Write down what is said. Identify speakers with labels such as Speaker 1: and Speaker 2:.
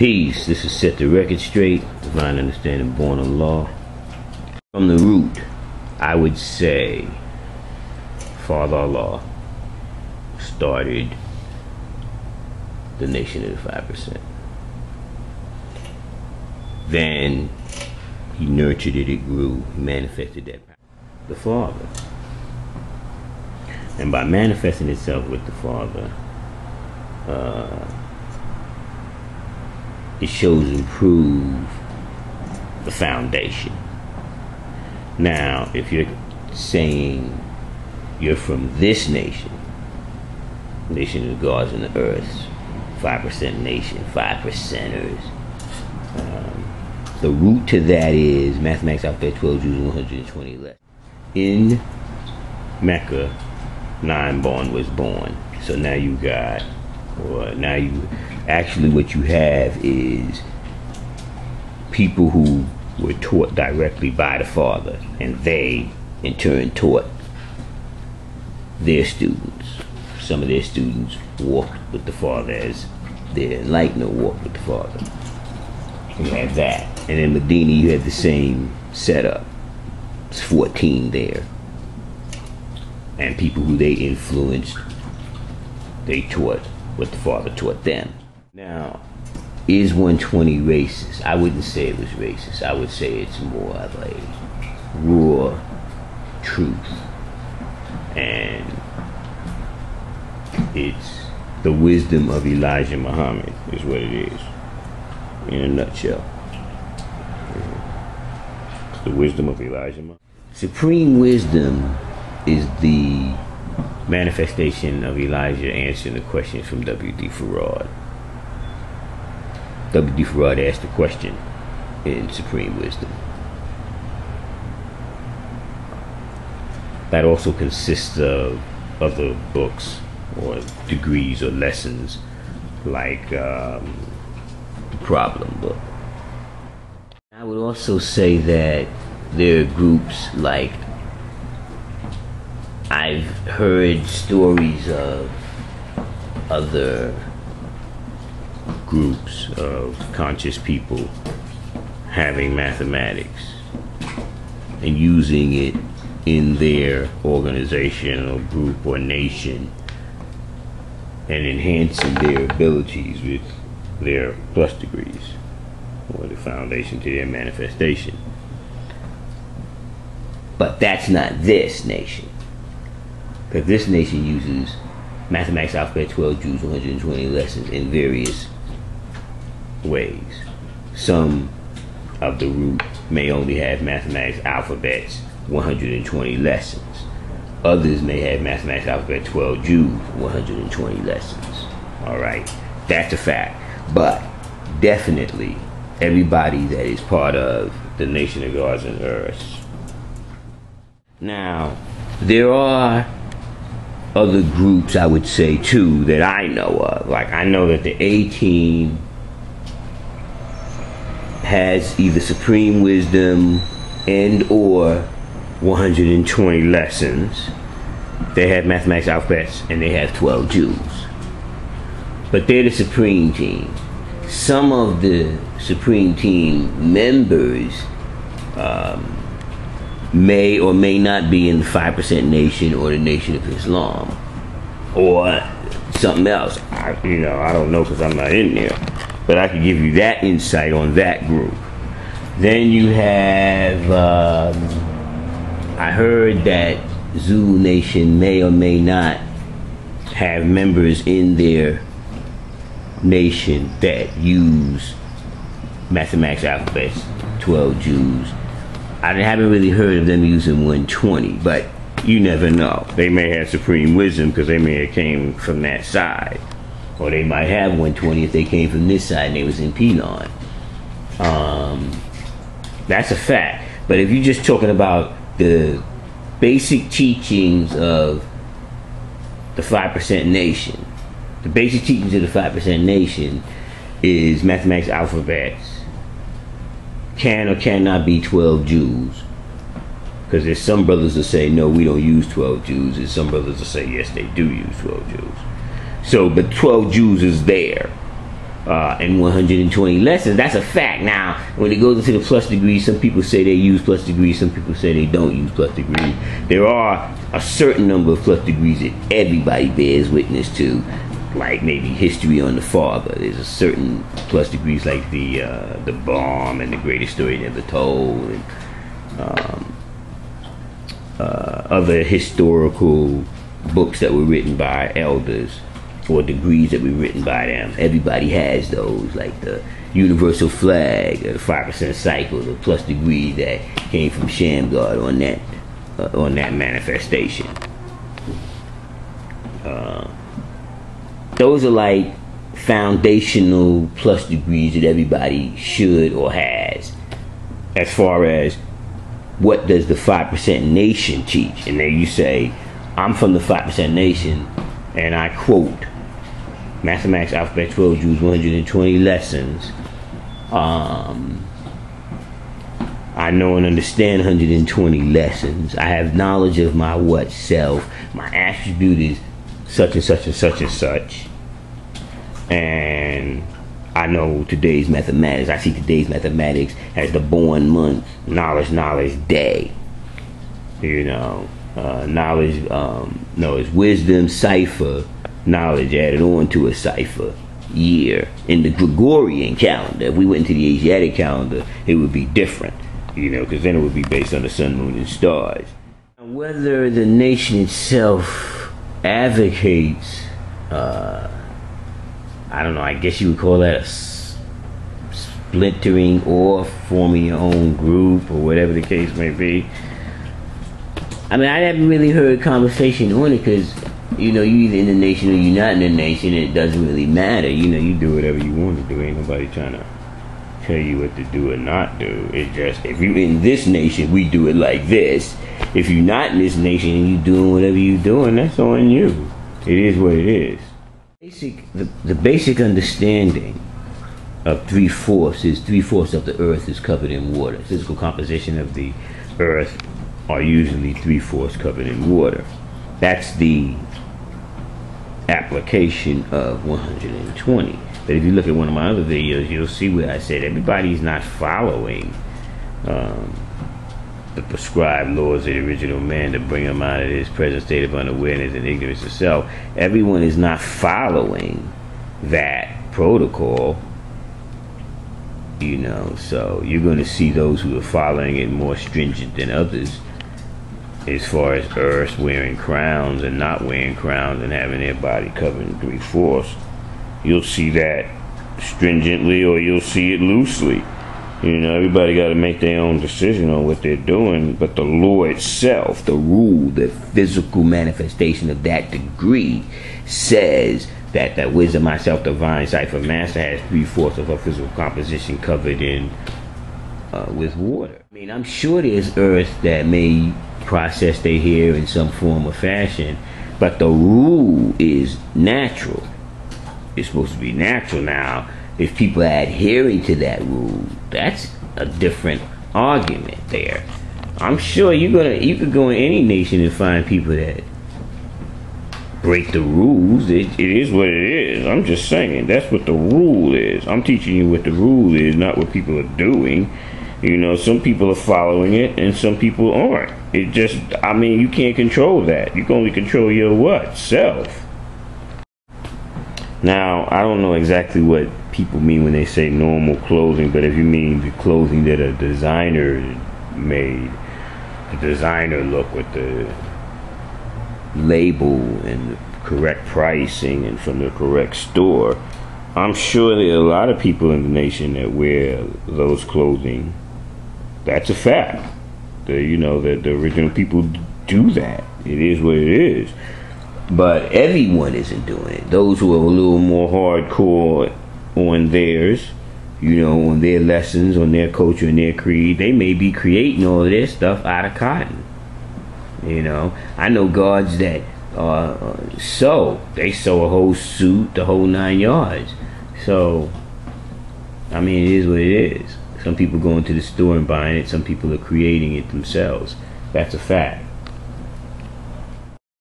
Speaker 1: Peace. This is Set the Record Straight, Divine Understanding Born of Law. From the root, I would say Father Allah started the Nation of the 5%. Then he nurtured it, it grew, he manifested that power. The Father. And by manifesting itself with the Father, it shows and proves the foundation. Now, if you're saying you're from this nation, nation of the gods and the earth, 5% nation, 5%ers, the root to that is mathematics alphabet 12 Jews and 120 less. In Mecca, 9 born was born. So now you got, or now you, actually what you have is people who were taught directly by the Father, and they in turn taught their students. Some of their students walked with the Father as their enlightener walked with the Father. You have that. And in Medina you have the same setup. It's 14 there. And people who they influenced, they taught what the Father taught them. Now, is 120 racist? I wouldn't say it was racist. I would say it's more of a raw truth. And it's the wisdom of Elijah Muhammad is what it is, in a nutshell. It's the wisdom of Elijah Muhammad. Supreme wisdom is the manifestation of Elijah answering the questions from W.D. Farad. W.D. Farad asked the question in Supreme Wisdom. That also consists of other books or degrees or lessons like the Problem Book. I would also say that there are groups like, I've heard stories of other groups of conscious people having mathematics and using it in their organization or group or nation and enhancing their abilities with their plus degrees or the foundation to their manifestation. But that's not this nation. Because this nation uses mathematics alphabet 12 Jews 120 lessons in various ways. Some of the root may only have mathematics alphabets 120 lessons. Others may have mathematics alphabet 12 Jews 120 lessons. Alright, that's a fact. But definitely everybody that is part of the Nation of Gods and Earths. Now, there are other groups I would say too that I know of. Like, I know that the A-Team has either Supreme Wisdom and or 120 lessons. They have mathematics alphabets and they have 12 Jews. But they're the Supreme Team. Some of the Supreme Team members may or may not be in the 5% Nation or the Nation of Islam or something else. I don't know because I'm not in there, but I can give you that insight on that group. Then you have I heard that Zulu Nation may or may not have members in their nation that use mathematics alphabets 12 Jews. I haven't really heard of them using 120, but you never know. They may have Supreme Wisdom because they may have came from that side. Or they might have 120 if they came from this side and they was in Pinon. That's a fact. But if you're just talking about the basic teachings of the 5% Nation, the basic teachings of the 5% Nation is mathematics alphabets can or cannot be 12 Jews. Because there's some brothers that say, no, we don't use 12 Jews. There's some brothers that say, yes, they do use 12 Jews. So, but 12 Jews is there. and 120 lessons. That's a fact. Now, when it goes into the plus degrees, some people say they use plus degrees, some people say they don't use plus degrees. There are a certain number of plus degrees that everybody bears witness to, like maybe history on the father. There's a certain plus degrees like the bomb and the greatest story never told, and other historical books that were written by elders, or degrees that were written by them. Everybody has those, like the universal flag, the 5% cycle, the plus degree that came from Shamgar on that manifestation. Those are like foundational plus degrees that everybody should or has. As far as what does the 5% nation teach? And then you say, I'm from the 5% nation, and I quote Mathematics Alphabet 12 Jews 120 lessons. I know and understand 120 lessons. I have knowledge of my what self. My attribute is such and such and such and such. And I know today's mathematics. I see today's mathematics as the born month, knowledge day. You know, knowledge, no, it's wisdom, cipher, knowledge added on to a cipher, year. In the Gregorian calendar, if we went into the Asiatic calendar, it would be different, you know, because then it would be based on the sun, moon, and stars. Whether the nation itself advocates, I don't know, I guess you would call that a splintering or forming your own group or whatever the case may be. I mean, I haven't really heard conversation on it because, you know, you're either in the nation or you're not in the nation, and it doesn't really matter. You know, you do whatever you want to do. Ain't nobody trying to tell you what to do or not do. It's just, if you're in this nation, we do it like this. If you're not in this nation and you're doing whatever you're doing, that's on you. It is what it is. The basic understanding of 3/4 is 3/4 of the earth is covered in water. Physical composition of the earth are usually 3/4 covered in water. That's the application of 120. But if you look at one of my other videos, you'll see where I said everybody's not following the prescribed laws of the original man to bring him out of his present state of unawareness and ignorance of self. Everyone is not following that protocol, you know, so you're going to see those who are following it more stringent than others, as far as earths wearing crowns and not wearing crowns and having their body covered in 3/4. You'll see that stringently, or you'll see it loosely. You know, everybody got to make their own decision on what they're doing, but the law itself, the rule, the physical manifestation of that degree says that the wisdom, myself, divine cipher master has 3/4 of her physical composition covered in with water. I mean, I'm sure there's earth that may process their hair in some form or fashion, but the rule is natural. It's supposed to be natural. Now, if people are adhering to that rule, that's a different argument there. I'm sure you could go in any nation and find people that break the rules. It is what it is. I'm just saying, that's what the rule is. I'm teaching you what the rule is, not what people are doing. You know, some people are following it and some people aren't. It just, I mean, you can't control that. You can only control your what? Self. Now, I don't know exactly what people mean when they say normal clothing, but if you mean the clothing that a designer made, the designer look with the label and the correct pricing and from the correct store, I'm sure there are a lot of people in the nation that wear those clothing. That's a fact. You know, that the original people do that. It is what it is. But everyone isn't doing it. Those who are a little more hardcore on theirs, you know, on their lessons, on their culture and their creed, they may be creating all of their stuff out of cotton. You know, I know guards that they sew a whole suit, the whole 9 yards. So, I mean, it is what it is. Some people go into the store and buying it. Some people are creating it themselves. That's a fact.